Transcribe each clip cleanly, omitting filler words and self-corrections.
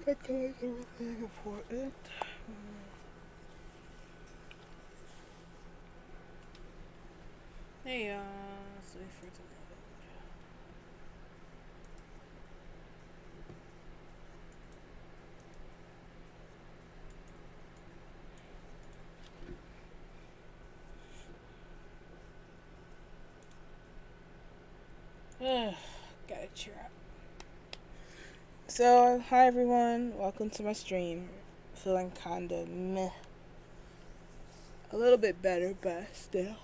Okay, everything important. Hey, let's wait for it to load. Gotta cheer up. So, hi everyone, welcome to my stream. Feeling kinda meh. A little bit better, but still.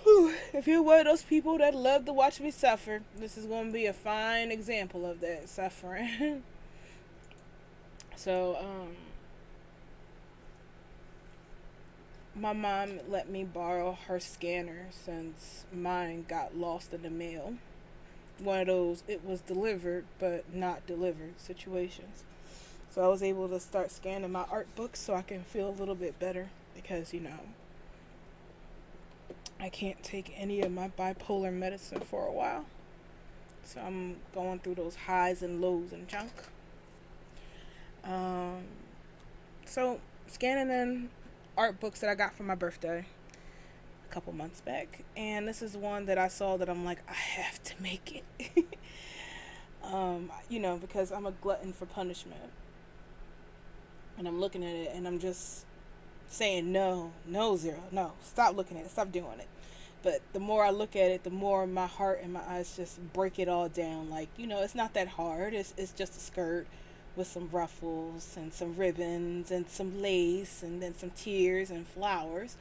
Whew. If you're one of those people that love to watch me suffer, this is going to be a fine example of that suffering. So, my mom let me borrow her scanner since mine got lost in the mail. One of those, it was delivered but not delivered situations. So I was able to start scanning my art books so I can feel a little bit better because, I can't take any of my bipolar medicine for a while. So I'm going through those highs and lows and junk. Um, so scanning in art books that I got for my birthday a couple months back, and this is one that I saw that I'm like, I have to make it. Because I'm a glutton for punishment, and I'm looking at it, and I'm just saying no, no, zero, no, stop looking at it, stop doing it. But the more I look at it, the more my heart and my eyes just break it all down. Like, it's not that hard. It's just a skirt with some ruffles and some ribbons and some lace and then some tears and flowers.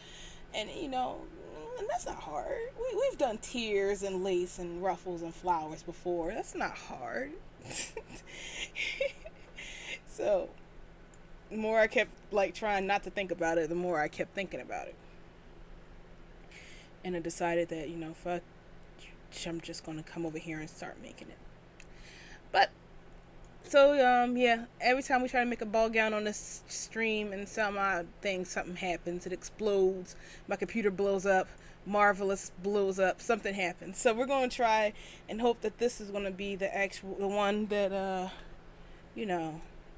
And that's not hard. We've done tears and lace and ruffles and flowers before. That's not hard. So, the more I kept trying not to think about it, the more I kept thinking about it. And I decided that, fuck, I'm just going to come over here and start making it. But so yeah, every time we try to make a ball gown on this stream and some odd thing, something happens. It explodes. My computer blows up. Marvelous blows up. Something happens. So we're going to try and hope that this is going to be the one that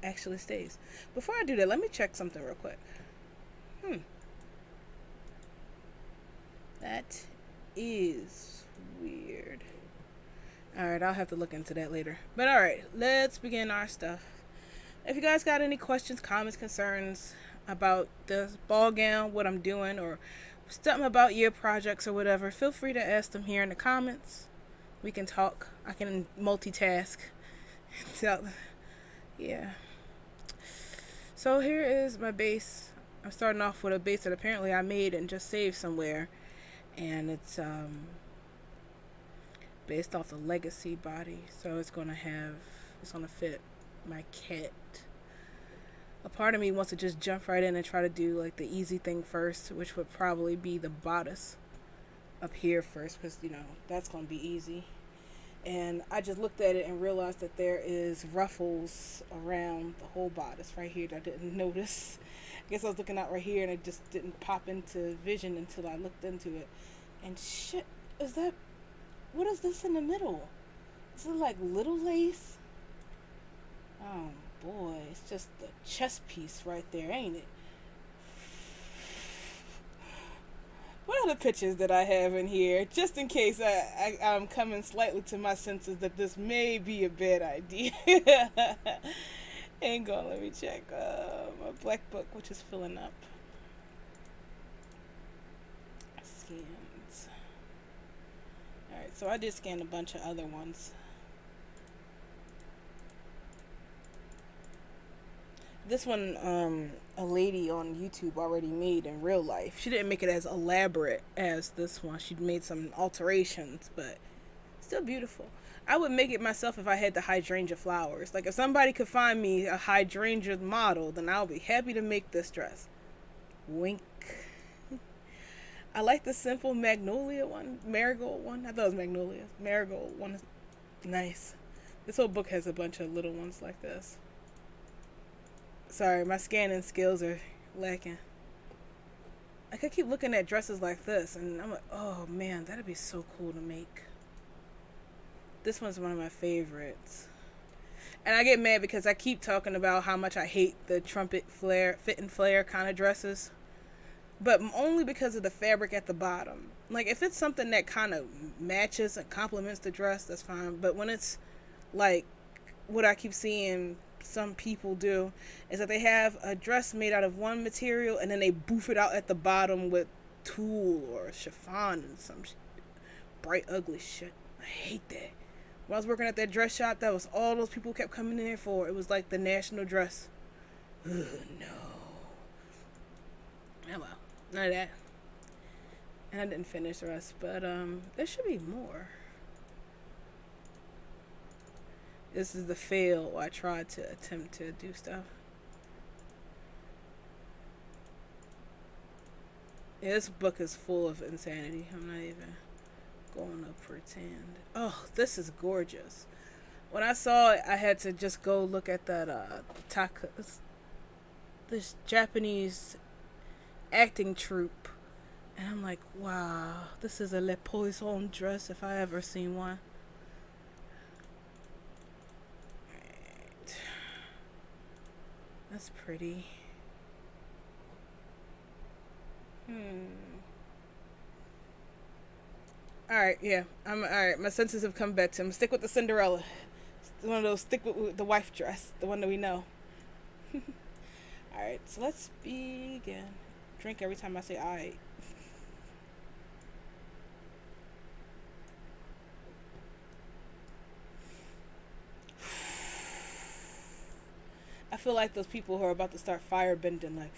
actually stays. Before I do that, let me check something real quick. That is weird. Alright, I'll have to look into that later. But alright, let's begin our stuff. If you guys got any questions, comments, concerns about the ball gown, what I'm doing, or something about your projects or whatever, feel free to ask them here in the comments. We can talk. I can multitask. So, yeah. So here is my base. I'm starting off with a base that apparently I made and just saved somewhere. And it's based off the legacy body, so it's gonna fit my cat. A part of me wants to just jump right in and try to do the easy thing first, which would probably be the bodice up here first, because that's gonna be easy. And I just looked at it and realized that there is ruffles around the whole bodice right here that I didn't notice. I guess I was looking out right here and it just didn't pop into vision until I looked into it. And shit, what is this in the middle? Is it like little lace? Oh boy, it's just the chest piece right there, ain't it? What other pictures that I have in here? Just in case I'm coming slightly to my senses that this may be a bad idea. Hang on, let me check. My black book, which is filling up. Scans. Alright, so I did scan a bunch of other ones. This one, a lady on YouTube already made in real life. She didn't make it as elaborate as this one. She made some alterations, but still beautiful. I would make it myself if I had the hydrangea flowers. If somebody could find me a hydrangea model, then I'll be happy to make this dress. Wink. I like the simple magnolia one, marigold one. I thought it was magnolia. Marigold one is nice. This whole book has a bunch of little ones like this. Sorry, my scanning skills are lacking. I could keep looking at dresses like this, and I'm like, oh man, that'd be so cool to make. This one's one of my favorites. And I get mad because I keep talking about how much I hate the trumpet flare, fit and flare kind of dresses, but only because of the fabric at the bottom. Like if it's something that kind of matches and complements the dress, that's fine. But when it's like what I keep seeing some people do is that they have a dress made out of one material and then they boof it out at the bottom with tulle or chiffon and some bright ugly shit. I hate that. When I was working at that dress shop, that was all those people kept coming in there for. It was like the national dress. Ugh, no. Oh well, none of that. And I didn't finish the rest, but there should be more. This is the fail I tried to attempt to do stuff. Yeah, this book is full of insanity. I'm not even going to pretend. Oh, this is gorgeous. When I saw it, I had to just go look at that this Japanese acting troupe, and I'm like, wow, this is a Le Poisson dress if I ever seen one. Right. That's pretty. Alright, yeah. I'm alright. My senses have come back to him. Stick with the Cinderella. It's one of those stick with the wife dress, the one that we know. Alright, so let's begin. Drink every time I say alright. I feel like those people who are about to start firebending, like.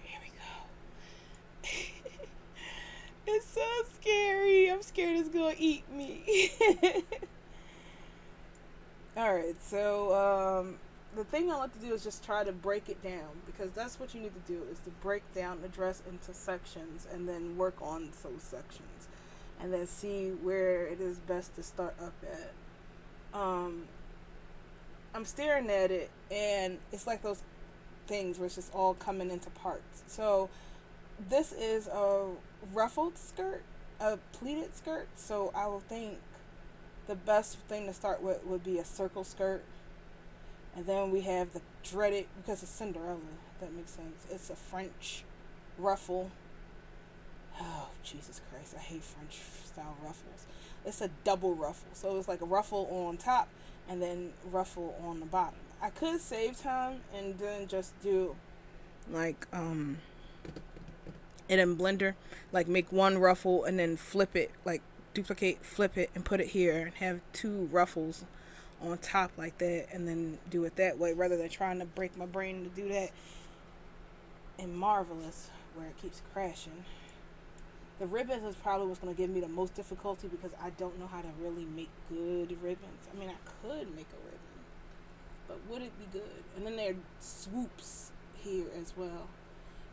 Here we go. It's so scary. I'm scared it's gonna eat me. Alright, so the thing I like to do is just try to break it down, because that's what you need to do, is to break down the dress into sections and then work on those sections and then see where it is best to start up at. I'm staring at it and it's like those things where it's just all coming into parts. So this is a ruffled skirt, a pleated skirt, so I will think the best thing to start with would be a circle skirt. And then we have the dreaded, because it's Cinderella, that makes sense, it's a French ruffle. Oh, Jesus Christ, I hate French style ruffles. It's a double ruffle, so it's like a ruffle on top and then ruffle on the bottom. I could save time and then just do like it in Blender, like make one ruffle and then flip it, like duplicate, flip it and put it here and have two ruffles on top like that, and then do it that way rather than trying to break my brain to do that in Marvelous where it keeps crashing. The ribbons is probably what's going to give me the most difficulty, because I don't know how to really make good ribbons. I mean, I could make a ribbon, but would it be good? And then there are swoops here as well.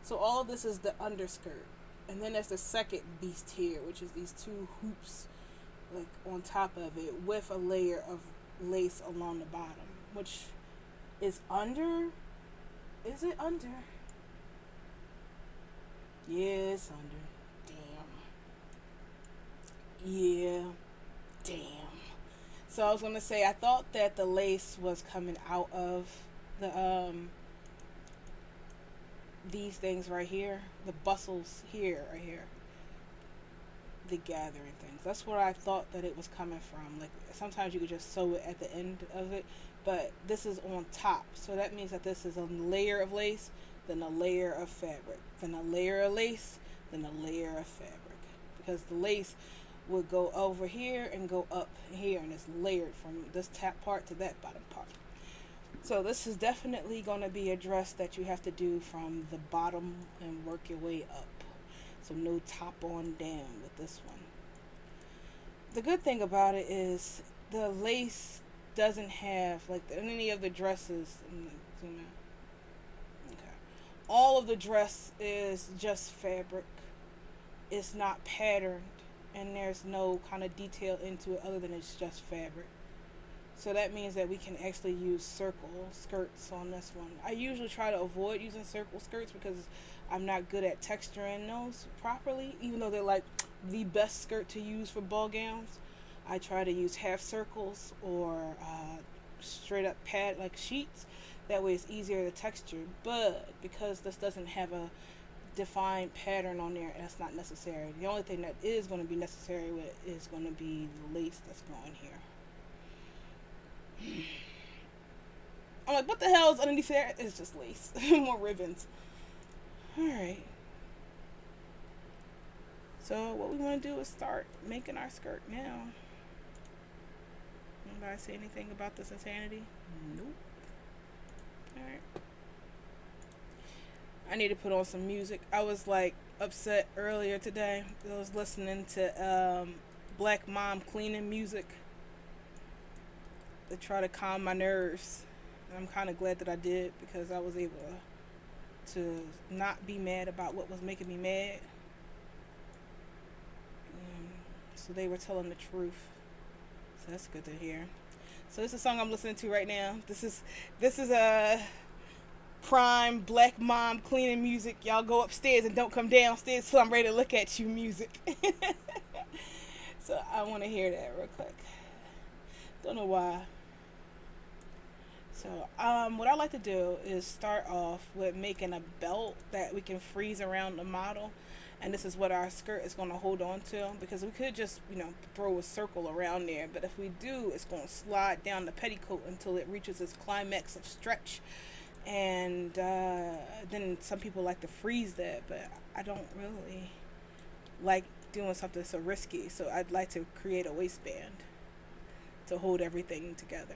So all of this is the underskirt. And then there's the second beast here, which is these two hoops like on top of it with a layer of lace along the bottom, which is under. Is it under? Yeah, it's under. Yeah, damn. So I was gonna say, I thought that the lace was coming out of the these things right here, the bustles here, right here, the gathering things. That's where I thought that it was coming from. Like sometimes you could just sew it at the end of it, but this is on top, so that means that this is a layer of lace, then a layer of fabric, then a layer of lace, then a layer of fabric, because the lace would go over here and go up here, and it's layered from this top part to that bottom part. So this is definitely going to be a dress that you have to do from the bottom and work your way up. So no top on down with this one. The good thing about it is the lace doesn't have, like any of the dresses, zoom in. Okay. All of the dress is just fabric. It's not patterned, and there's no kind of detail into it other than it's just fabric. So that means that we can actually use circle skirts on this one. I usually try to avoid using circle skirts because I'm not good at texturing those properly, even though they're like the best skirt to use for ball gowns. I try to use half circles or straight up pad like sheets. That way it's easier to texture. But because this doesn't have a defined pattern on there, that's not necessary. The only thing that is going to be necessary with is going to be the lace that's going here. I'm like, what the hell is underneath there? It's just lace. More ribbons. Alright. So what we want to do is start making our skirt now. Anybody say anything about this insanity? Nope. Alright. I need to put on some music. I was like upset earlier today. I was listening to Black Mom cleaning music to try to calm my nerves. And I'm kind of glad that I did, because I was able to not be mad about what was making me mad. So they were telling the truth. So that's good to hear. So this is a song I'm listening to right now. This is a prime Black Mom cleaning music. Y'all go upstairs and don't come downstairs till I'm ready to look at you music. So I want to hear that real quick. Don't know why. So what I like to do is start off with making a belt that we can freeze around the model. And this is what our skirt is going to hold on to, because we could just, throw a circle around there. But if we do, it's going to slide down the petticoat until it reaches its climax of stretch. And then some people like to freeze that, but I don't really like doing something so risky. So I'd like to create a waistband to hold everything together.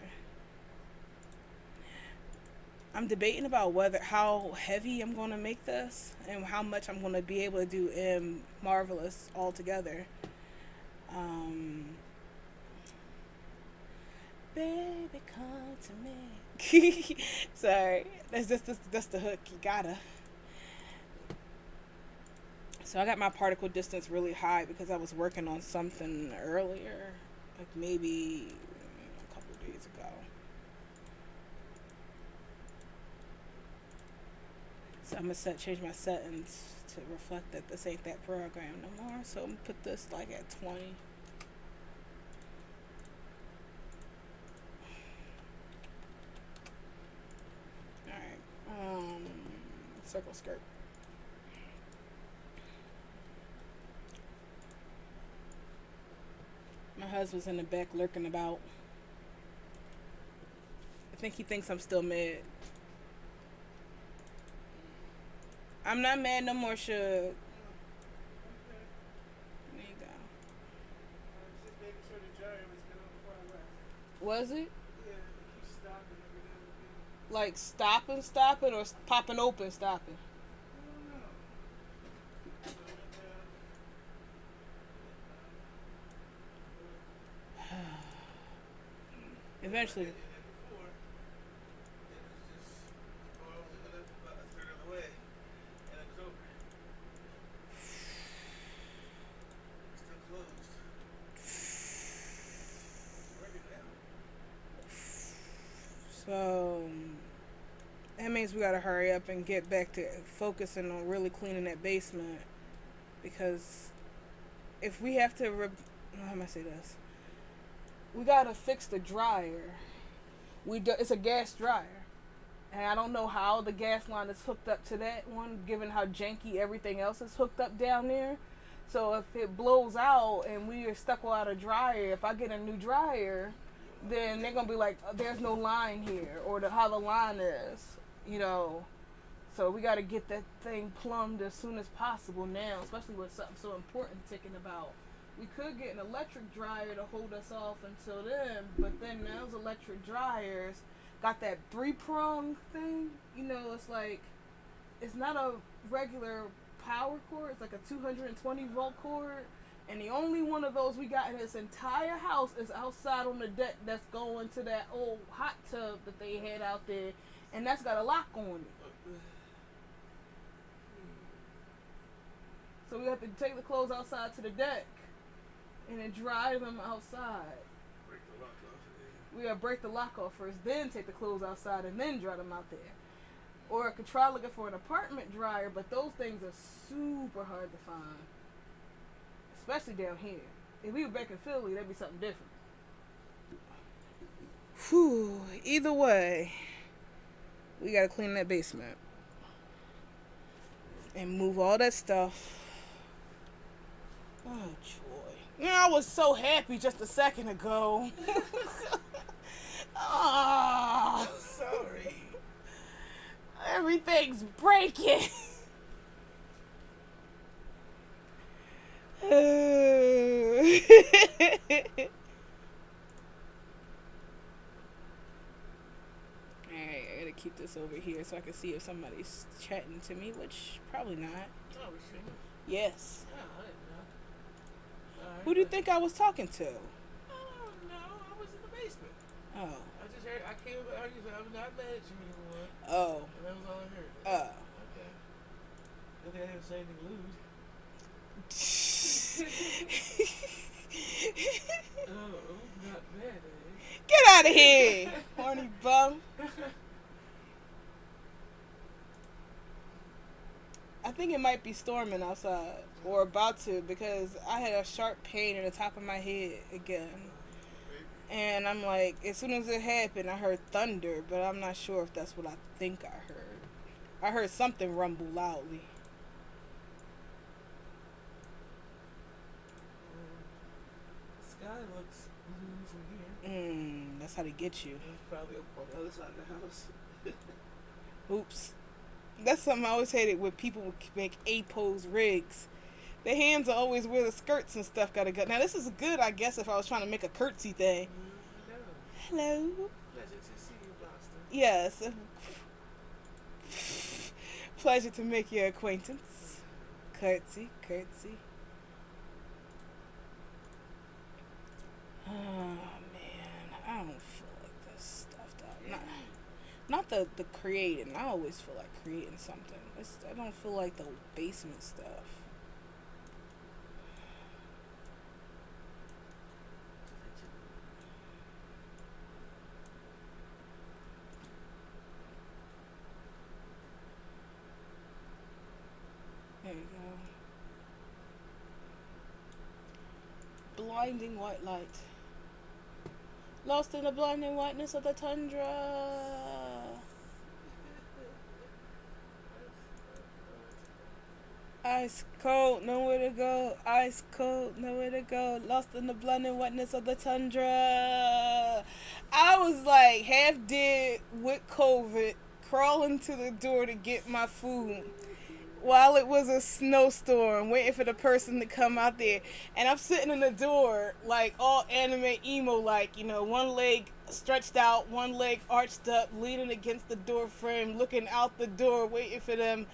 I'm debating about how heavy I'm going to make this and how much I'm going to be able to do in Marvelous altogether. Baby, come to me. Sorry, that's the hook. You gotta. So I got my particle distance really high because I was working on something earlier, like maybe a couple of days ago. So I'm gonna change my settings to reflect that this ain't that program no more. So I'm gonna put this like at 20. Alright. Circle skirt. My husband's in the back lurking about. I think he thinks I'm still mad. I'm not mad no more, Suge. There you go. Just making sure the dryer was good before I left. Was it? Yeah, it keeps stopping every now and again. Like stopping, or popping open, stopping? I don't know. Eventually. Before, it was just, I was looking up about a third of the way, and it was over. It's still closed. It's working now. So that means we gotta hurry up and get back to focusing on really cleaning that basement, because if we have to, how am I say this? We gotta fix the dryer. It's a gas dryer, and I don't know how the gas line is hooked up to that one, given how janky everything else is hooked up down there. So if it blows out and we are stuck without a dryer, if I get a new dryer, then they're gonna be like, "There's no line here," or how the line is, So we gotta get that thing plumbed as soon as possible now, especially with something so important ticking about. We could get an electric dryer to hold us off until then, but then those electric dryers got that 3-prong thing. It's like, it's not a regular power cord. It's like a 220 volt cord. And the only one of those we got in this entire house is outside on the deck that's going to that old hot tub that they had out there. And that's got a lock on it. So we have to take the clothes outside to the deck and then dry them outside. Break the lock off. We gotta break the lock off first, then take the clothes outside and then dry them out there. Or I could try looking for an apartment dryer, but those things are super hard to find, especially down here. If we were back in Philly, that'd be something different. Whew. Either way, we gotta clean that basement and move all that stuff. Oh, joy. Yeah, I was so happy just a second ago. Oh, I'm sorry. everything's breaking. Alright, I gotta keep this over here so I can see if somebody's chatting to me, which probably not. Oh, we streaming? Yes. Oh, I didn't know. All right. Who do you think I was talking to? Oh, no, I was in the basement. Oh. I just heard, I came up, I'm not mad at you anymore. Oh. And that was all I heard. Oh. Okay. I think I didn't say anything lewd. Oh, not mad, eh? Get out of here, horny bum. I think it might be storming outside, or about to, because I had a sharp pain in the top of my head again. And I'm like, as soon as it happened, I heard thunder, but I'm not sure if that's what I think I heard. I heard something rumble loudly. The sky looks blue from here. That's how they get you. It's probably up on the other side of the house. Oops. That's something I always hated when people make A-pose rigs. Their hands are always where the skirts and stuff gotta go. Now this is good, I guess, if I was trying to make a curtsy thing. Hello. Hello. Pleasure to see you, Boston. Yes. Pleasure to make your acquaintance. Curtsy, curtsy. Oh man, I don't feel like this stuff though. Not the creating. I always feel like creating something. I don't feel like the basement stuff. There you go. Blinding white light. Lost in the blinding whiteness of the tundra. Ice cold, nowhere to go. Ice cold, nowhere to go. Lost in the blinding whiteness of the tundra. I was like half dead with COVID, crawling to the door to get my food while it was a snowstorm, waiting for the person to come out there. And I'm sitting in the door, like all anime emo, like, you know, one leg stretched out, one leg arched up, leaning against the door frame, looking out the door, waiting for them.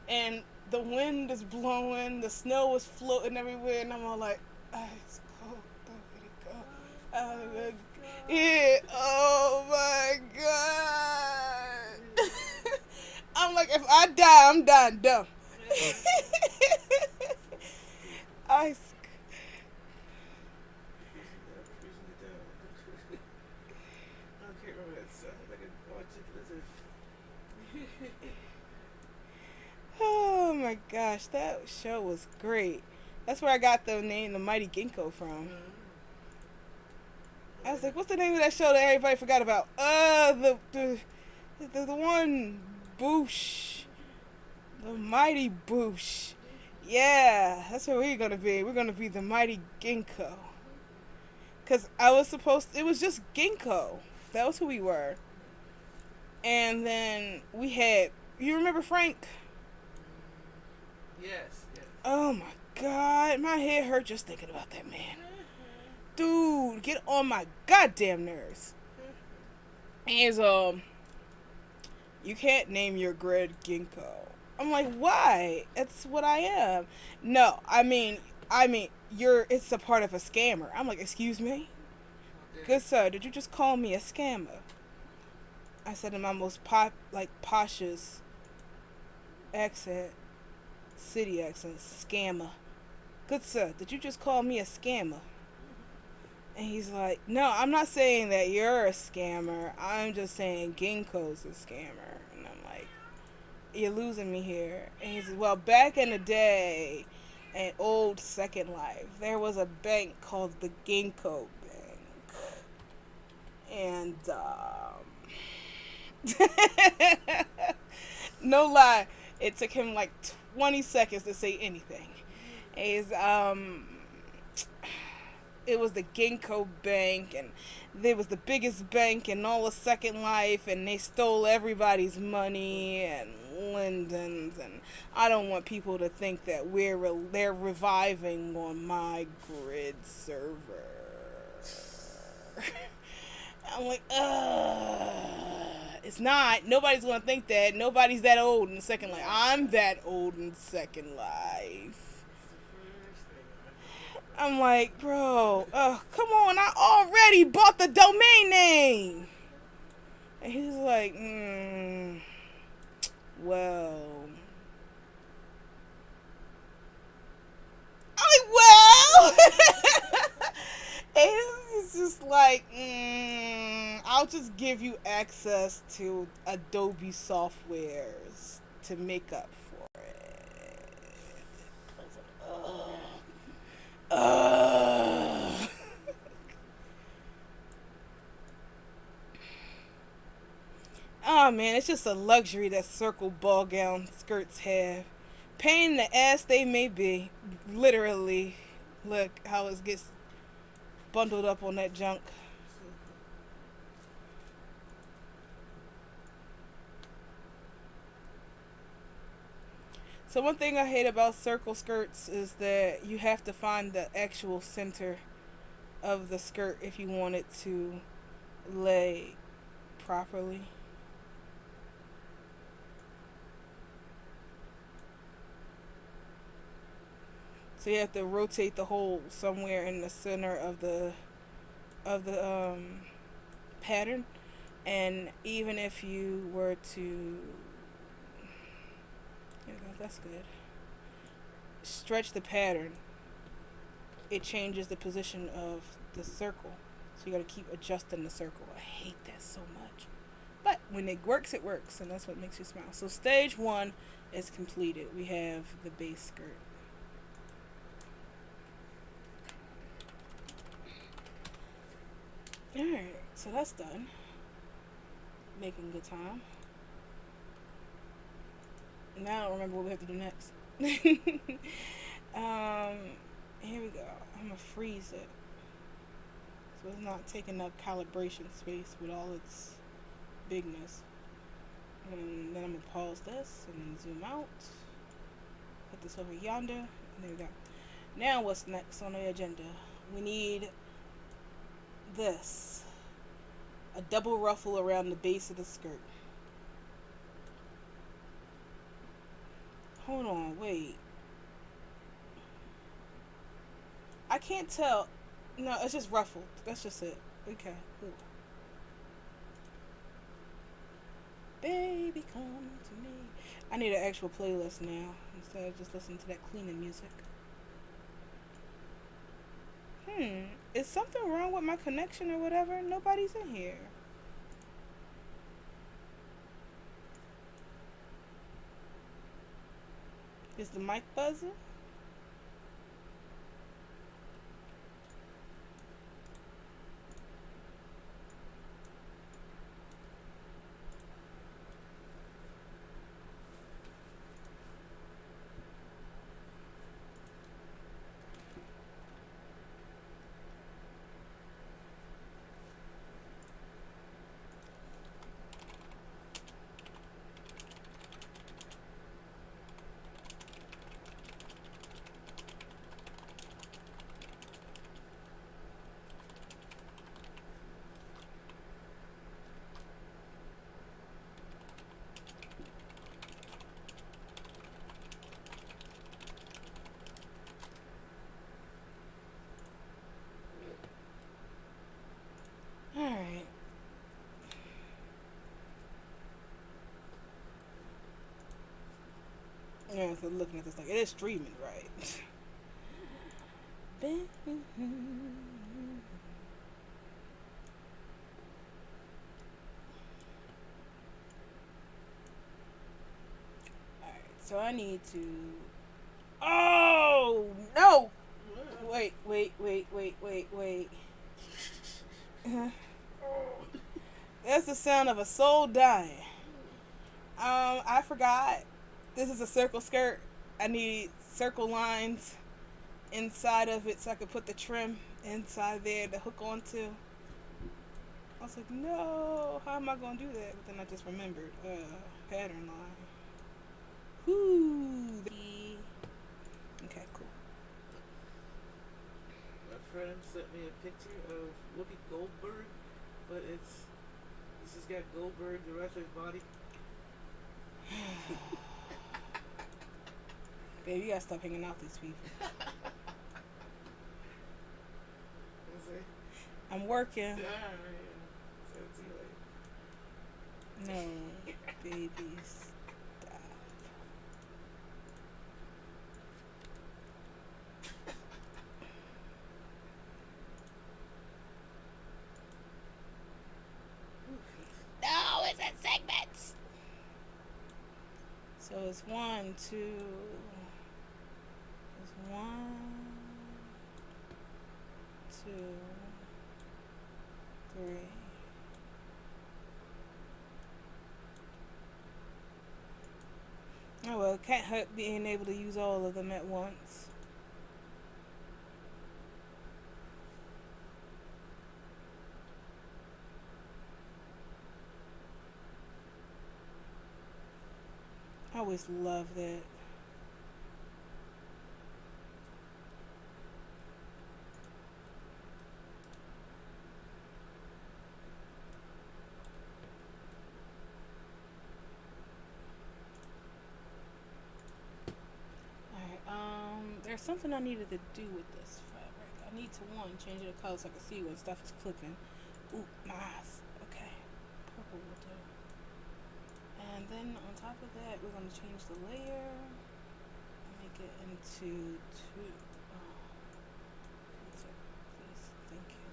And the wind is blowing, the snow is floating everywhere, and I'm all like, ice cold, nowhere to go. Yeah, oh my god. I'm like, if I die, I'm dying dumb. Ice. I can't remember that song. I can watch it. Oh my gosh, that show was great. That's where I got the name The Mighty Ginkgo from. I was like, what's the name of that show that everybody forgot about? The one, Boosh. The Mighty Boosh. Yeah, that's where we're going to be. We're going to be the Mighty Ginkgo. Because it was just Ginkgo. That was who we were. And then we had, you remember Frank? Yes. Oh my god, my head hurt just thinking about that man. Dude, get on my goddamn nerves. And you can't name your bread Ginkgo. I'm like, why? It's what I am. No, I mean, it's a part of a scammer. I'm like, excuse me? Good sir, did you just call me a scammer? I said in my most poshest accent, city accent, scammer. Good sir, did you just call me a scammer? And he's like, no, I'm not saying that you're a scammer. I'm just saying Ginkgo's a scammer. And I'm like, you're losing me here. And he says, well, back in the day, an old Second Life. There was a bank called the Ginkgo Bank, and no lie, it took him like 20 seconds to say anything. Is it was the Ginkgo Bank, and it was the biggest bank in all of Second Life, and they stole everybody's money and Linden's, and I don't want people to think that they're reviving on my grid server. I'm like, it's not. Nobody's gonna think that. Nobody's that old in Second Life. I'm that old in Second Life. I'm like, bro, come on, I already bought the domain name. And he's like, well. I'm like, well. And it's just like, I'll just give you access to Adobe softwares to make up for it. I was like, ugh. Oh man, it's just a luxury that circle ball gown skirts have. Pain in the ass they may be. Literally. Look how it gets bundled up on that junk. So one thing I hate about circle skirts is that you have to find the actual center of the skirt if you want it to lay properly. So you have to rotate the hole somewhere in the center of the pattern, and even if you were to, that's good, stretch the pattern, it changes the position of the circle. So you got to keep adjusting the circle. I hate that so much. But when it works, and that's what makes you smile. So stage 1 is completed. We have the base skirt. Alright, so that's done. Making good time. Now I don't remember what we have to do next. Here we go. I'm gonna freeze it. So it's not taking up calibration space with all its bigness. And then I'm gonna pause this and zoom out. Put this over yonder. And there we go. Now what's next on the agenda? We need this. A double ruffle around the base of the skirt. Hold on, wait. I can't tell. No, it's just ruffled. That's just it. Okay, cool. Baby, come to me. I need an actual playlist now instead of just listening to that cleaning music. Is something wrong with my connection or whatever? Nobody's in here. Is the mic buzzing? Alright. Yeah, so looking at this like it is streaming, right? Alright, so I need to Oh no! What? Wait. That's the sound of a soul dying. I forgot. This is a circle skirt. I need circle lines inside of it so I could put the trim inside there to hook onto. I was like, no, how am I gonna do that? But then I just remembered, pattern line. Whoo. Okay, cool. My friend sent me a picture of Whoopi Goldberg, but this has got Goldberg, the rest of his body. Baby, you gotta stop hanging out with these people. What's that? I'm working. Yeah. So see you later. No, baby, stop. No, it's in segments. So it's 1, 2. It's 1, 2, 3. Oh well, can't hurt being able to use all of them at once. I always love that. There's something I needed to do with this fabric. I need to, one, change the color so I can see when stuff is clipping. Ooh, nice. Okay. Purple will do. And then on top of that, we're going to change the layer. Make it into 2. Oh. Please. Thank you.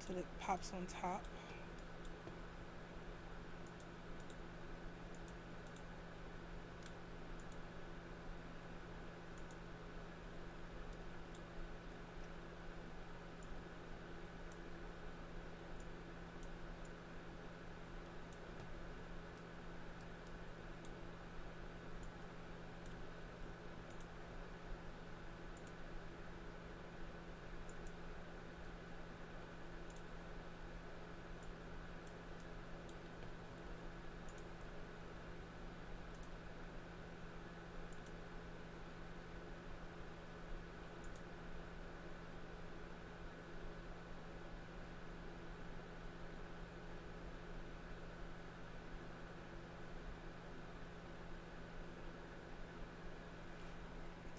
So that it pops on top.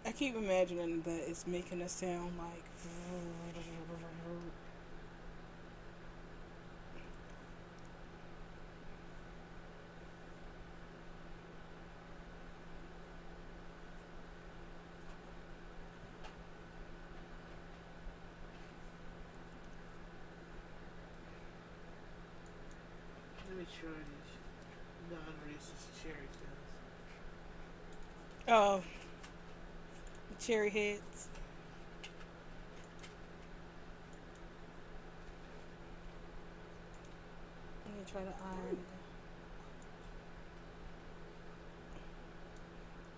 I keep imagining that it's making a sound like. Let me try these non-racist cherry films. Oh, cherry heads. Let me try to iron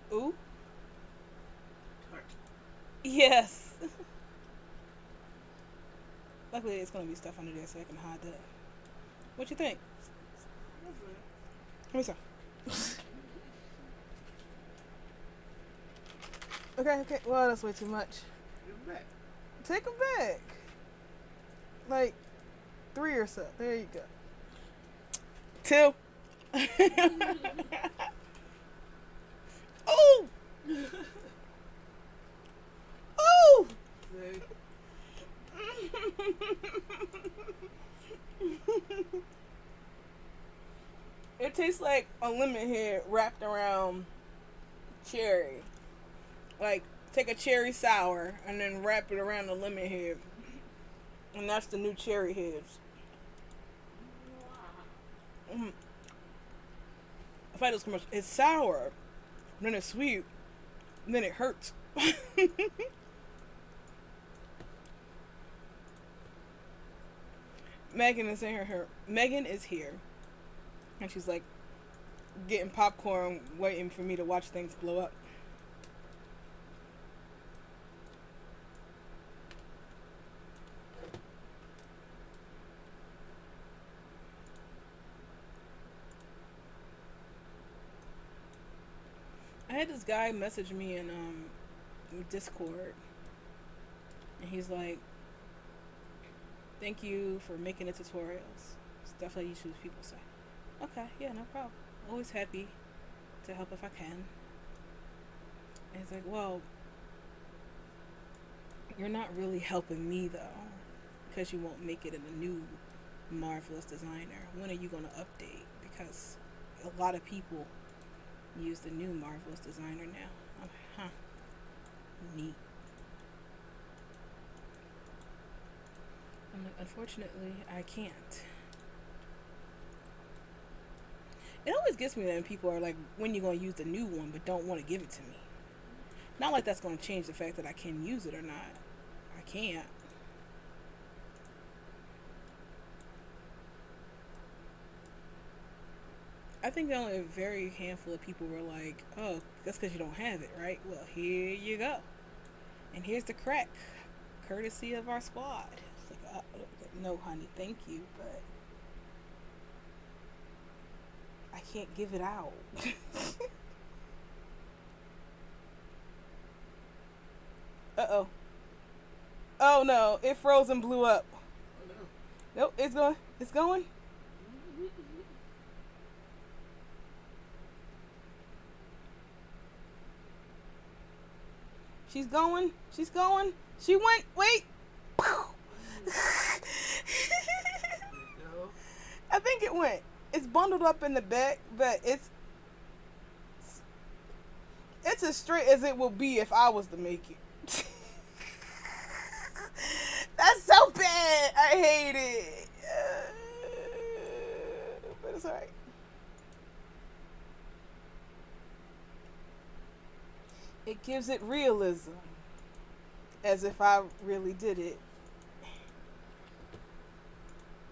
it. Ooh. Tart. Yes. Luckily, it's gonna be stuff under there so I can hide that. What you think? Let me see. Okay. Well, that's way too much. Give them back. Take them back. Like 3 or so. There you go. 2. Oh! Oh! See? It tastes like a lemon head wrapped around cherry. Like, take a cherry sour and then wrap it around the lemon head. And that's the new cherry heads. Mm. I find this commercial. It's sour, then it's sweet, and then it hurts. Megan is in her. Megan is here, and she's like getting popcorn, waiting for me to watch things blow up. I had this guy message me in Discord, and he's like, "Thank you for making the tutorials. Stuff like you choose people say." Okay, yeah, no problem. Always happy to help if I can. And he's like, "Well, you're not really helping me though, because you won't make it in the new Marvelous Designer. When are you gonna update? Because a lot of people use the new Marvelous Designer now." I'm like, huh, neat. I'm like, unfortunately, I can't. It always gets me that when people are like, when you gonna use the new one, but don't want to give it to me. Not like that's gonna change the fact that I can use it or not. I can't. I think only a very handful of people were like, "Oh, that's because you don't have it, right? Well, here you go, and here's the crack, courtesy of our squad." It's like, no, honey, thank you, but I can't give it out. Uh-oh. Oh no, it froze and blew up. Oh no. Nope, it's going. It's going. She's going. She's going. She went. Wait. No. I think it went. It's bundled up in the back, but it's as straight as it will be if I was to make it. That's so bad. I hate it. But it's alright. It gives it realism, as if I really did it.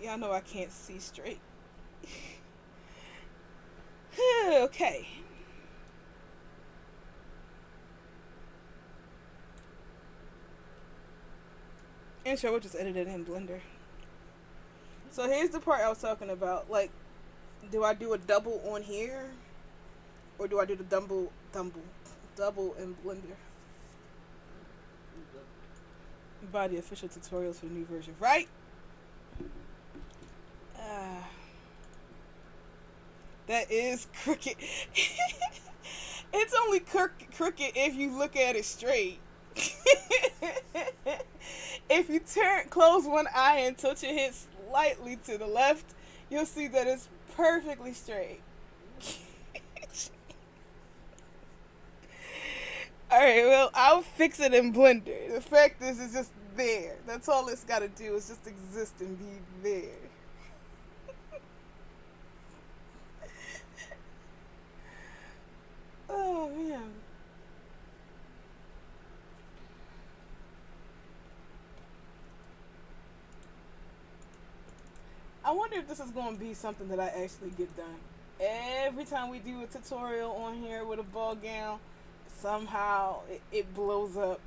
Y'all know I can't see straight. Okay. And sure, we'll just edit it in Blender. So here's the part I was talking about. Like, do I do a double on here? Or do I do the double in Blender? Buy the official tutorials for the new version, right? That is crooked. It's only crooked if you look at it straight. If you close one eye and tilt your head slightly to the left, you'll see that it's perfectly straight. Alright, well, I'll fix it in Blender. The fact is, it's just there. That's all it's gotta do, is just exist and be there. Oh, man. I wonder if this is going to be something that I actually get done. Every time we do a tutorial on here with a ball gown, somehow it blows up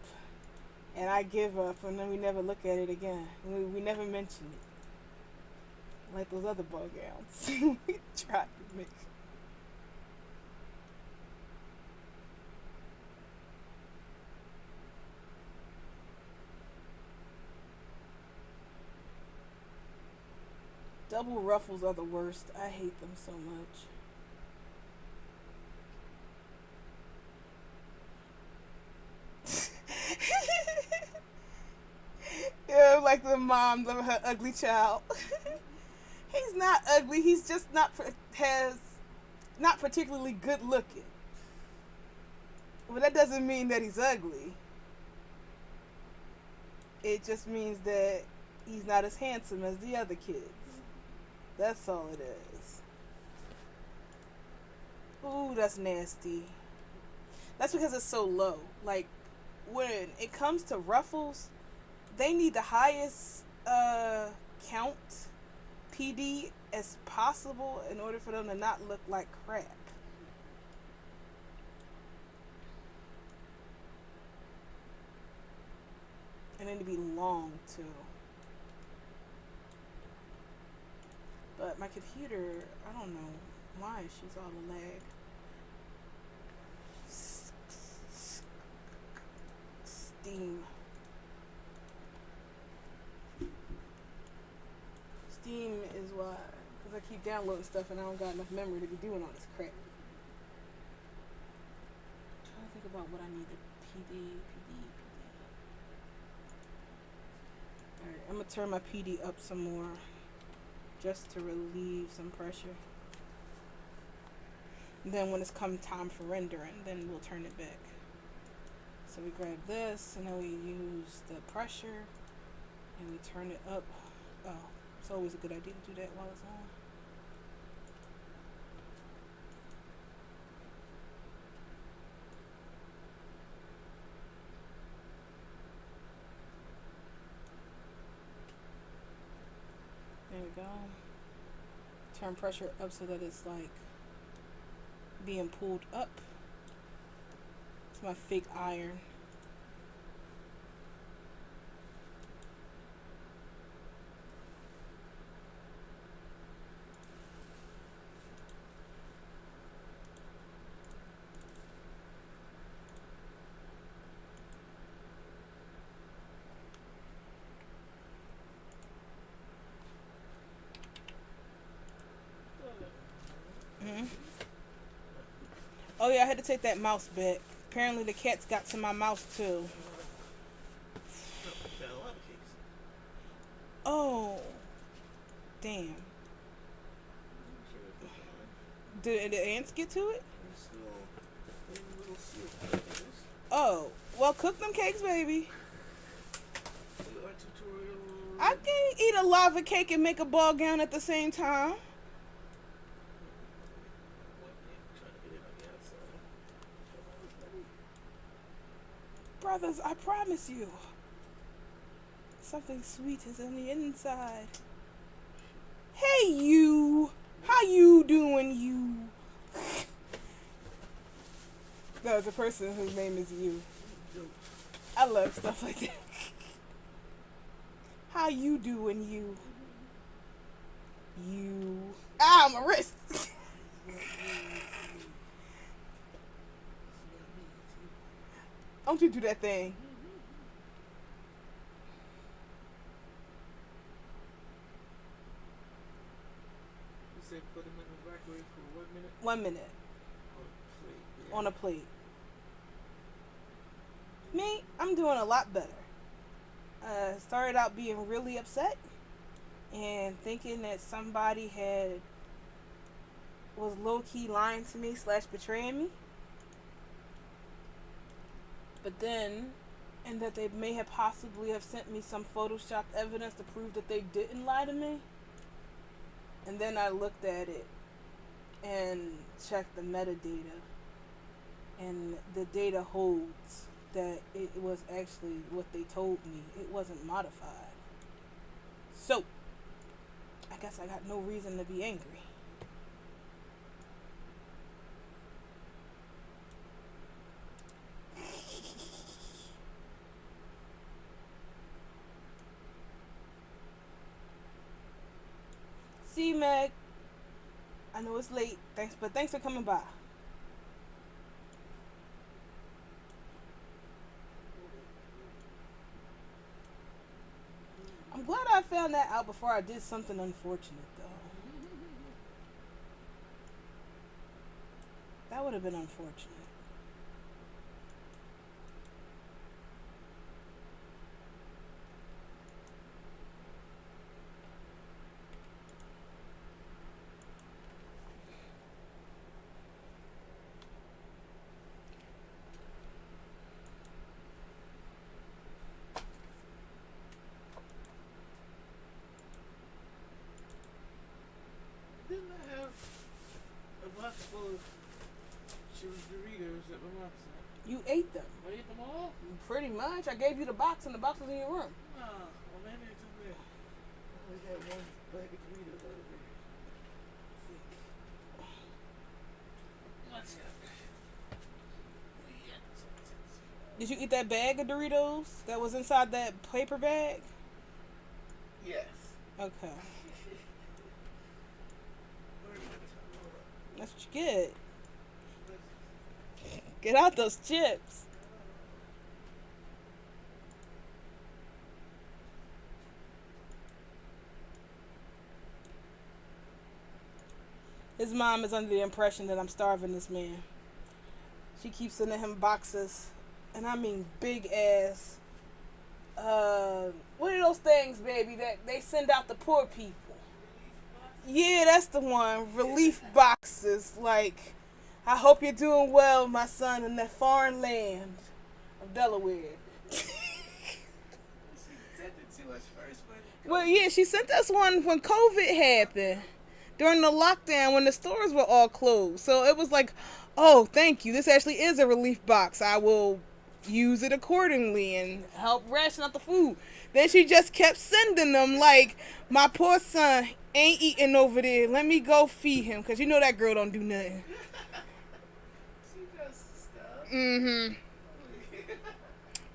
and I give up, and then we never look at it again. We never mention it. Like those other ball gowns we tried to make. Double ruffles are the worst. I hate them so much. Yeah, like the mom of her ugly child. He's not ugly. He's just not particularly good looking. But that doesn't mean that he's ugly. It just means that he's not as handsome as the other kids. That's all it is. Ooh, that's nasty. That's because it's so low. Like, when it comes to ruffles, they need the highest count PD as possible in order for them to not look like crap. And then to be long too. But my computer, I don't know why she's all the lag. Steam. Steam is why. Because I keep downloading stuff and I don't got enough memory to be doing all this crap. I'm trying to think about what I need to PD. Alright, I'm going to turn my PD up some more. Just to relieve some pressure. And then when it's come time for rendering, then we'll turn it back. So we grab this, and then we use the pressure, and we turn it up. Oh, it's always a good idea to do that while it's on. There we go. Turn pressure up so that it's like being pulled up. It's my fake iron. Oh yeah, I had to take that mouse back. Apparently the cats got to my mouse too. Oh, damn. Did the ants get to it? Oh, well, cook them cakes, baby. I can eat a lava cake and make a ball gown at the same time. Brothers, I promise you, something sweet is on the inside. Hey, you! How you doing, you? There's a person whose name is you. I love stuff like that. How you doing, you? You. Ow, my wrist! Don't you do that thing. You said put them in the microwave for 1 minute? 1 minute. On a plate. Me, I'm doing a lot better. Started out being really upset and thinking that somebody was low-key lying to me / betraying me. But then, and that they may have possibly have sent me some photoshopped evidence to prove that they didn't lie to me. And then I looked at it and checked the metadata. And the data holds that it was actually what they told me. It wasn't modified. So, I guess I got no reason to be angry. See, Meg, I know it's late, but thanks for coming by. I'm glad I found that out before I did something unfortunate, though. That would have been unfortunate. Didn't I have a box full of Chillin Doritos at my mom's house? You ate them. I ate them all? Pretty much. I gave you the box, and the box was in your room. Oh, well, maybe it's in there. I only got one bag of Doritos over there. Let's see. Did you eat that bag of Doritos that was inside that paper bag? Yes. Okay. That's what you get. Get out those chips. His mom is under the impression that I'm starving this man. She keeps sending him boxes, and I mean big ass. What are those things, baby, that they send out to poor people? Yeah, that's the one. Relief boxes. Like, I hope you're doing well, my son, in that foreign land of Delaware. Well, yeah, she sent us one when COVID happened. During the lockdown when the stores were all closed. So it was like, oh, thank you. This actually is a relief box. I will use it accordingly and help ration out the food. Then she just kept sending them like, my poor son ain't eating over there. Let me go feed him. Because you know that girl don't do nothing. She does stuff. Mm-hmm.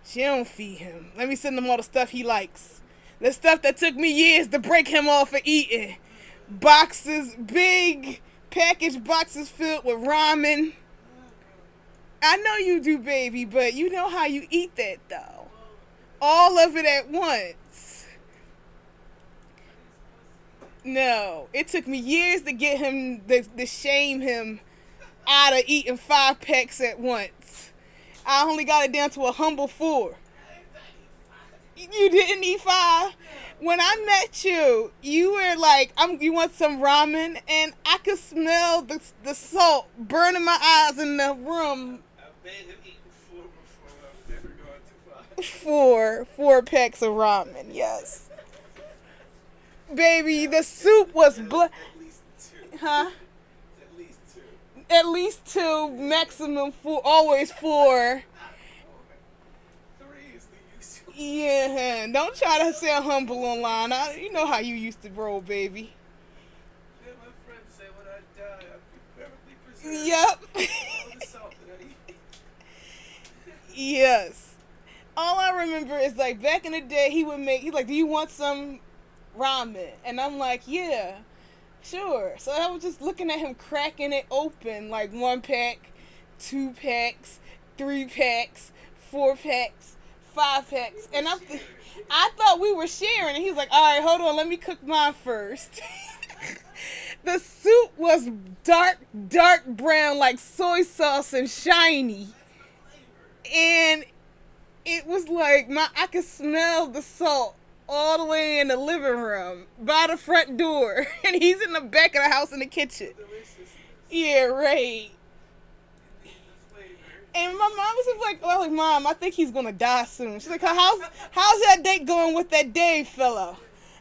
She don't feed him. Let me send him all the stuff he likes. The stuff that took me years to break him off of eating. Boxes, big package boxes filled with ramen. I know you do, baby, but you know how you eat that, though. All of it at once. No, it took me years to get him, to shame him out of eating 5 packs at once. I only got it down to a humble 4. You didn't eat 5? When I met you, you were like, you want some ramen? And I could smell the salt burning my eyes in the room. I made him eat 4 before. I've never gone too far. 4 packs of ramen, yes. Baby, the soup was At least 2. Huh? At least 2. At least 2, maximum 4, always 4. 3 is the usual. Yeah, don't try to sound humble online. You know how you used to roll, baby. Yeah, my friends say when I die, I'll be perfectly preserved. Yep. All the salt that I eat. Yes. All I remember is like back in the day, he's like, do you want some ramen? And I'm like, yeah, sure. So I was just looking at him cracking it open, like 1 pack, 2 packs, 3 packs, 4 packs, 5 packs. And I thought we were sharing. And he's like, all right, hold on, let me cook mine first. The soup was dark brown, like soy sauce and shiny. And it was like, I could smell the salt all the way in the living room by the front door. And he's in the back of the house in the kitchen. Yeah, right. And my mom was just like, well, Mom, I think he's going to die soon. She's like, how's that date going with that Dave fellow?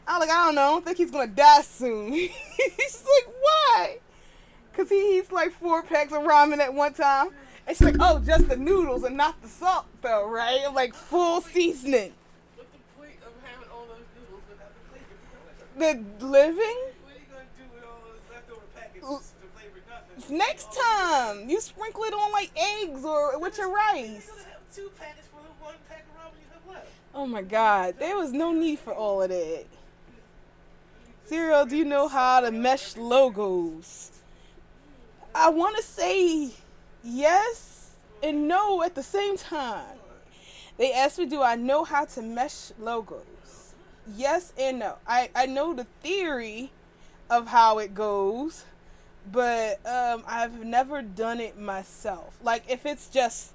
I'm like, I don't know. I don't think he's going to die soon. She's like, why? Because he eats like 4 packs of ramen at one time. And she's like, oh, just the noodles and not the salt, though, right? Like full seasoning. What's the point of having all those noodles without the flavor? The living? What are you going to do with all those leftover packets to flavor nothing? Next time, you sprinkle it on like eggs or with your rice. You're going to have 2 packets for the 1 pack of ramen you have left. Oh my God, there was no need for all of that. Serial, do you know how to mesh logos? I want to say yes and no at the same time. They asked me, do I know how to mesh logos? Yes and no. I know the theory of how it goes, but I've never done it myself. Like if it's just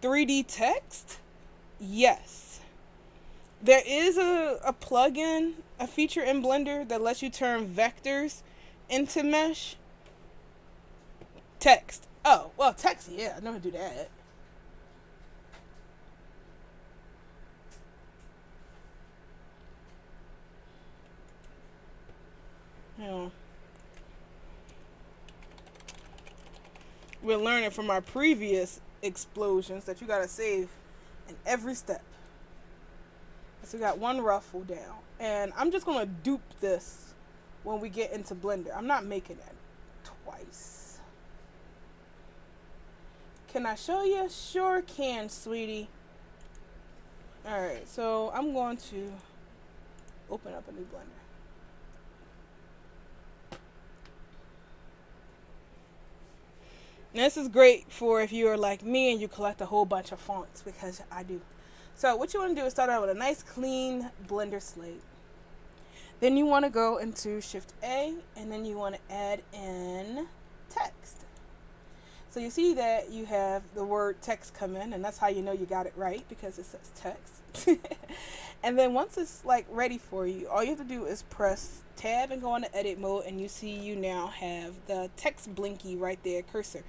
3D text, yes. There is a plugin, a feature in Blender that lets you turn vectors into mesh. Text. Oh, well, text, yeah, I know how to do that. Yeah. we're learning from our previous explosions that you gotta save in every step. So we got one ruffle down. And I'm just gonna dupe this when we get into Blender. I'm not making it twice. Can I show you? Sure can, sweetie. Alright, so I'm going to open up a new Blender. Now, this is great for if you are like me and you collect a whole bunch of fonts, because I do. So what you want to do is start out with a nice clean Blender slate. Then you want to go into Shift A, and then you want to add in text. So you see that you have the word text come in, and that's how you know you got it right, because it says text. And then once it's like ready for you, all you have to do is press tab and go into edit mode, and you see you now have the text blinky right there, cursor.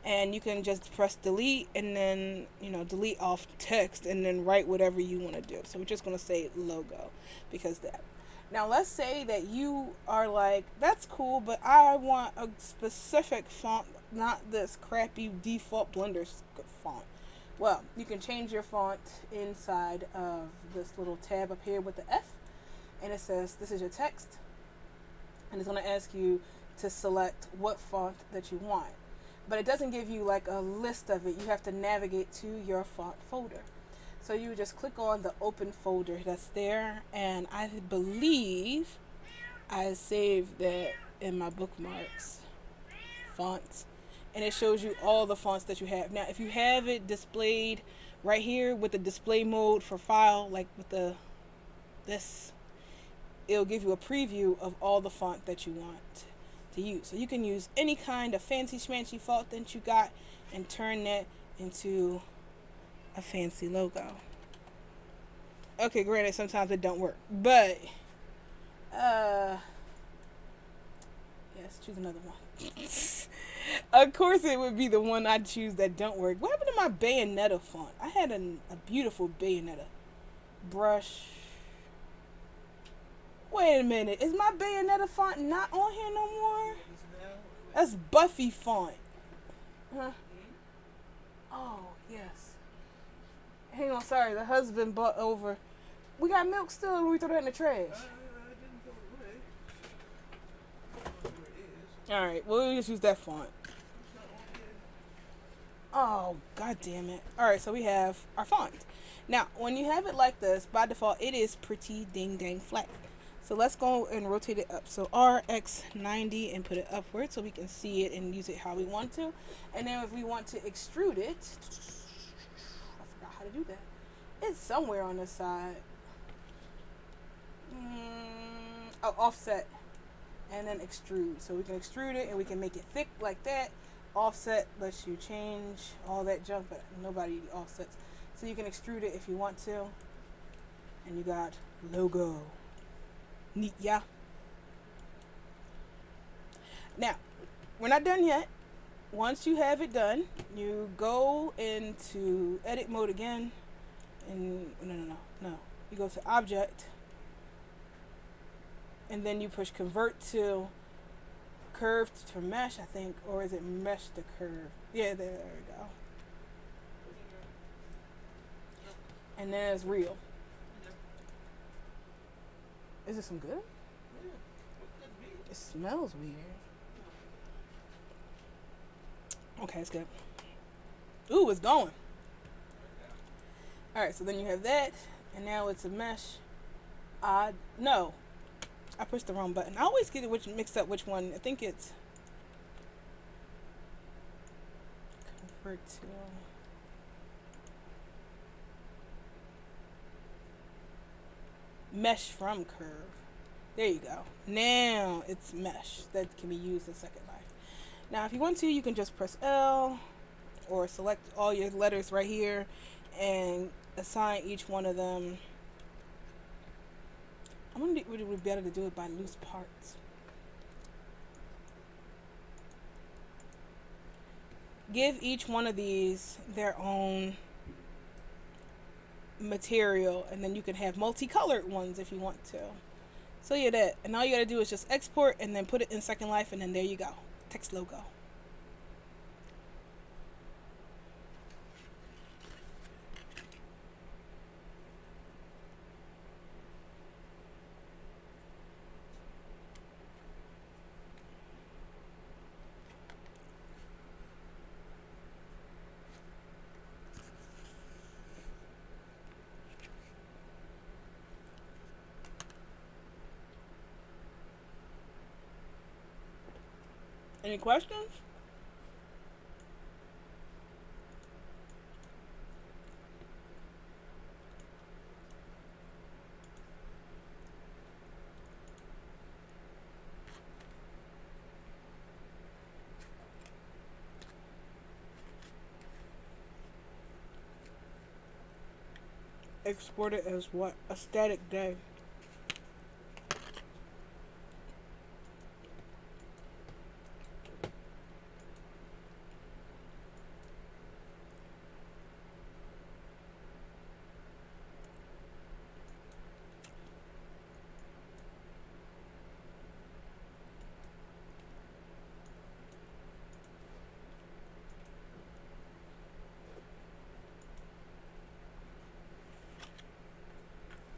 And you can just press delete and then, delete off text and then write whatever you want to do. So we're just going to say logo because that. Now let's say that you are like, that's cool, but I want a specific font, not this crappy default Blender font. Well, you can change your font inside of this little tab up here with the F, and it says this is your text, and it's going to ask you to select what font that you want. But it doesn't give you like a list of it. You have to navigate to your font folder. So you just click on the open folder that's there, and I believe I saved that in my bookmarks, fonts, and it shows you all the fonts that you have. Now, if you have it displayed right here with the display mode for file, like with this, it'll give you a preview of all the font that you want to use. So you can use any kind of fancy schmancy font that you got and turn that into a fancy logo. Okay, granted, sometimes it don't work, but yes, choose another one. Of course it would be the one I'd choose that don't work. What happened to my Bayonetta font? I had a beautiful Bayonetta brush. Wait a minute, is my Bayonetta font not on here no more? That's Buffy font. Huh? Oh, yes. Hang on, sorry, the husband bought over. We got milk still, and we throw that in the trash. I didn't throw it away. Alright, we'll just use that font. Oh, god damn it. Alright, so we have our font. Now, when you have it like this, by default, it is pretty ding dang flat. So let's go and rotate it up. So RX90 and put it upward so we can see it and use it how we want to. And then if we want to extrude it, I forgot how to do that. It's somewhere on the side. Oh, offset. And then extrude. So we can extrude it and we can make it thick like that. Offset lets you change all that junk, but nobody offsets. So you can extrude it if you want to. And you got logo. Neat, yeah. Now, we're not done yet. Once you have it done, you go into edit mode again. And no. You go to object. And then you push convert to curve to mesh, I think. Or is it mesh to curve? Yeah, there we go. And then it's real. Is it some good? Yeah. It smells weird. Okay, it's good. Ooh, it's going. Alright, so then you have that. And now it's a mesh. No. I pushed the wrong button. I always get it mixed up which one. I think it's convert to mesh from curve. There you go. Now it's mesh that can be used in Second Life. Now if you want to, you can just press L or select all your letters right here and assign each one of them. I'm gonna be really better to do it by loose parts. Give each one of these their own material, and then you can have multicolored ones if you want to. So yeah, that, and all you gotta do is just export and then put it in Second Life, and then there you go, text logo. Any questions? Export it as what? A static day.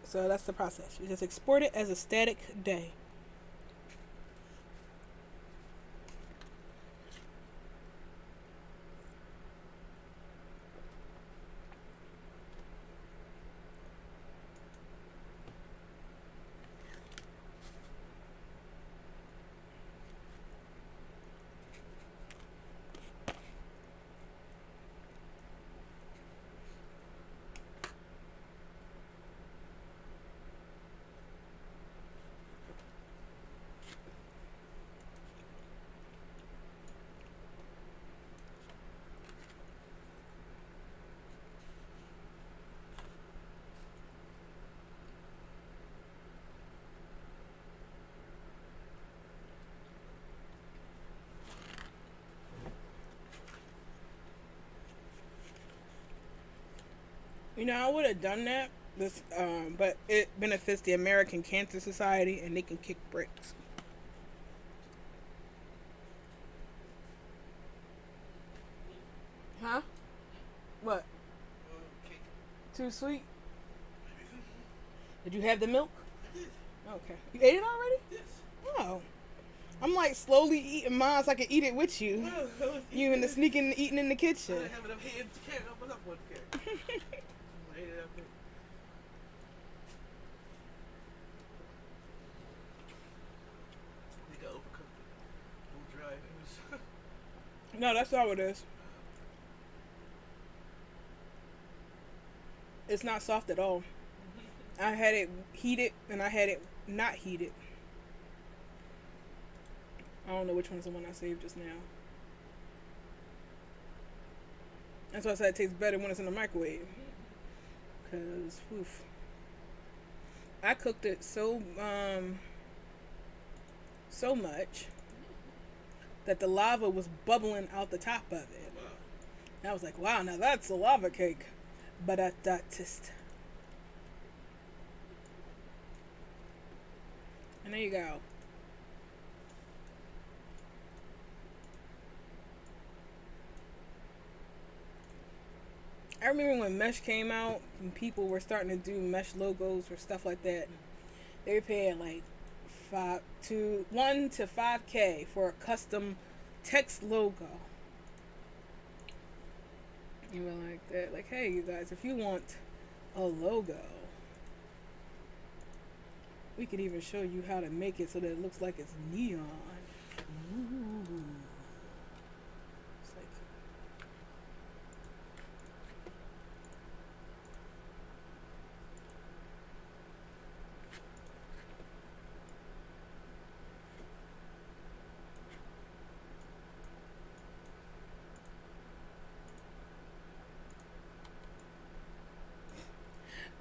So that's the process. You just export it as a static day. You know, I would have done that. But it benefits the American Cancer Society, and they can kick bricks. Huh? What? Okay. Too sweet? Did you have the milk? I did. Okay. You ate it already? Yes. Oh. I'm like slowly eating mine so I can eat it with you. Well, I was You in the sneaking eating in the I kitchen. didn't have enough hands to carry up enough one carry. I ate it up there. They got overcooked. A little dry. It was. No, that's all it is. It's not soft at all. I had it heated and I had it not heated. I don't know which one's the one I saved just now. That's why I said it tastes better when it's in the microwave. Cause, oof. I cooked it so much that the lava was bubbling out the top of it. Wow. And I was like, wow, now that's a lava cake. But at that test. And there you go. I remember when mesh came out and people were starting to do mesh logos or stuff like that. They were paying like 1 to 5K for a custom text logo. You were like that, like, hey, you guys, if you want a logo, we could even show you how to make it so that it looks like it's neon. Ooh. It's like,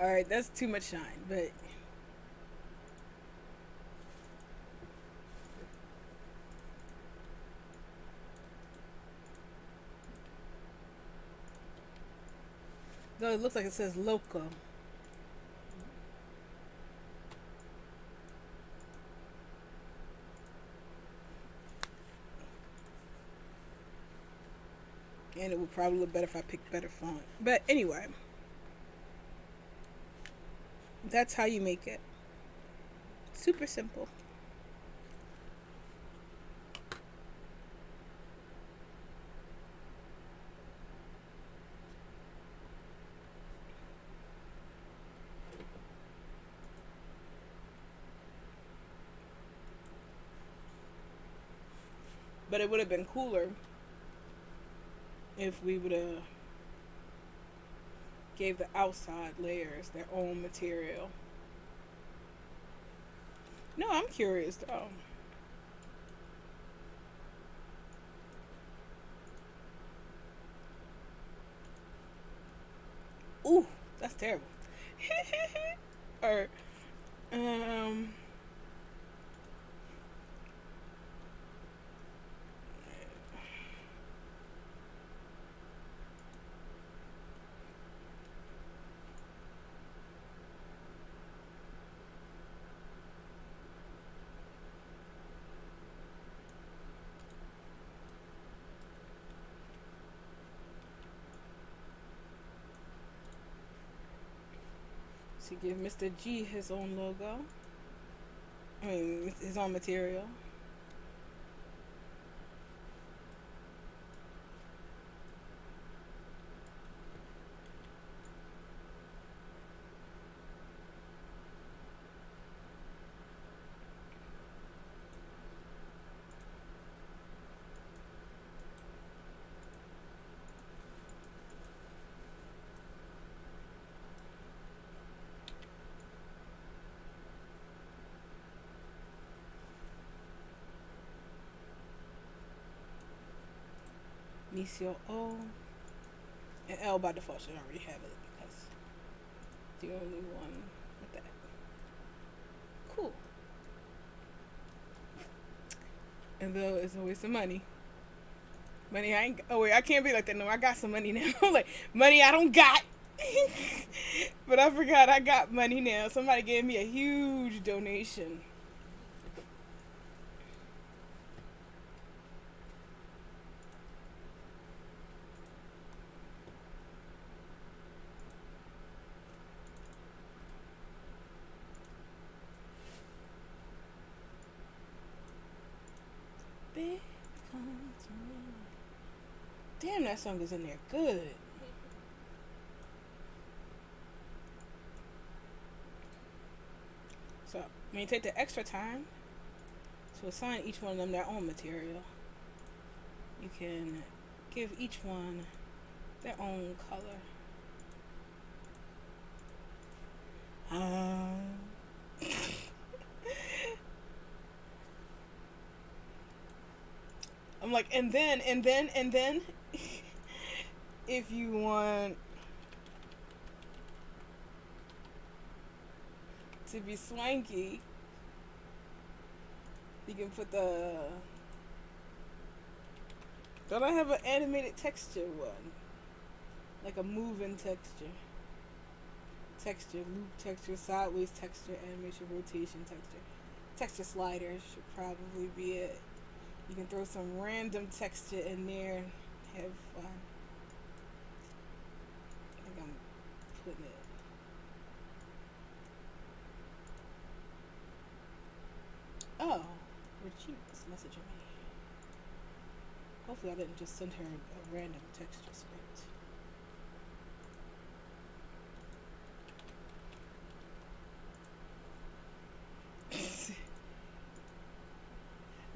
all right, that's too much shine, but though it looks like it says loco. And it would probably look better if I picked better font. But anyway, that's how you make it. Super simple. But it would have been cooler if we would have gave the outside layers their own material. No, I'm curious though. Ooh, that's terrible. Or um to give Mr. G his own logo. I mean, his own material. Nisio O. And L by default should already have it because it's the only one with that. Cool. And though it's a waste of money. Money I ain't. Oh wait, I can't be like that. No, I got some money now. Like money I don't got. But I forgot I got money now. Somebody gave me a huge donation. Big comes around. Damn, that song is in there good. So, when you take the extra time to assign each one of them their own material, you can give each one their own color. I'm like, and then, if you want to be swanky, you can put the. Don't I have an animated texture one? Like a moving texture. Texture, loop texture, sideways texture, animation, rotation texture. Texture sliders should probably be it. You can throw some random texture in there and have fun. I think I'm putting it. Oh, Richie was messaging me. Hopefully I didn't just send her a random texture script.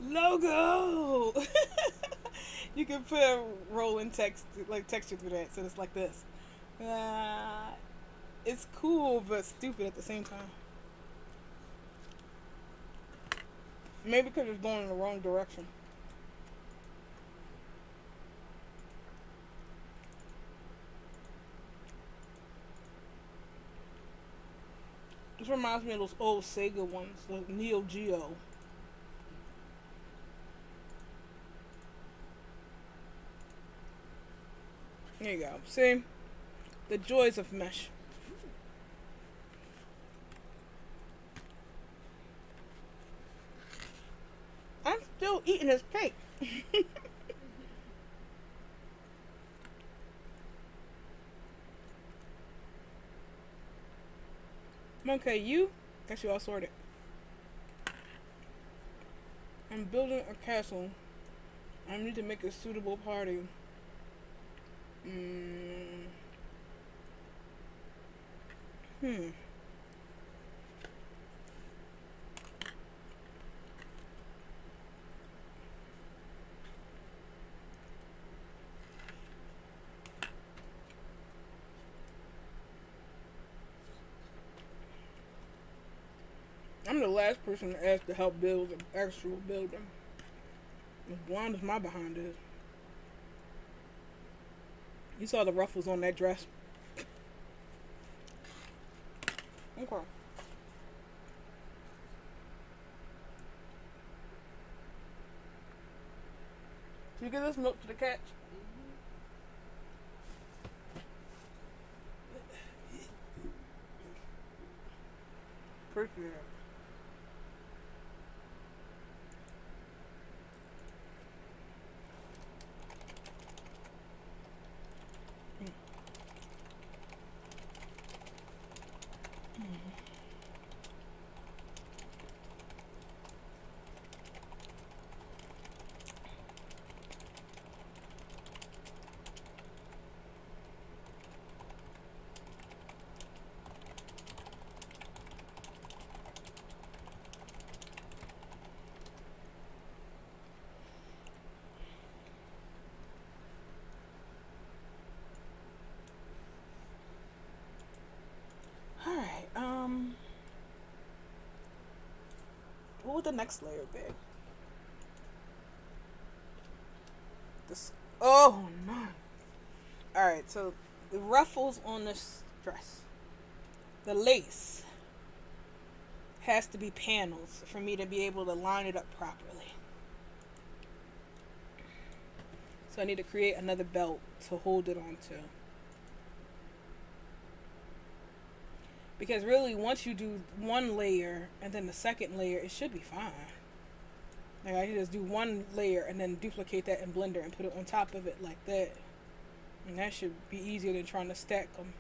Logo! You can put a rolling text, like texture through that, so it's like this. It's cool, but stupid at the same time. Maybe because it's going in the wrong direction. This reminds me of those old Sega ones, like Neo Geo. There you go. See? The joys of mesh. I'm still eating this cake. Okay, you? Guess you all sorted. I'm building a castle. I need to make a suitable party. I'm the last person to ask to help build an actual building. As blonde as my behind is. You saw the ruffles on that dress. Okay. You give this milk to the cats? Appreciate it. Alright, what would the next layer be? This, oh no. Alright, so the ruffles on this dress. The lace has to be panels for me to be able to line it up properly. So I need to create another belt to hold it onto. Because really, once you do one layer and then the second layer, it should be fine. Like I can just do one layer and then duplicate that in Blender and put it on top of it like that. And that should be easier than trying to stack them.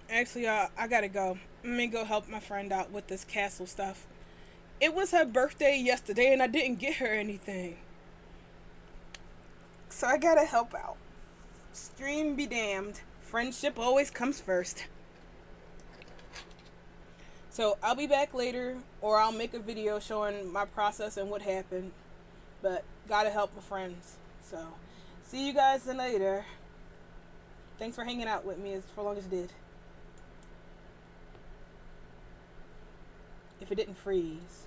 Actually, I gotta go. Let me go help my friend out with this castle stuff. It was her birthday yesterday and I didn't get her anything. So I gotta help out. Stream be damned. Friendship always comes first. So I'll be back later, or I'll make a video showing my process and what happened. But gotta help my friends. So see you guys later. Thanks for hanging out with me as for long as you did. If it didn't freeze.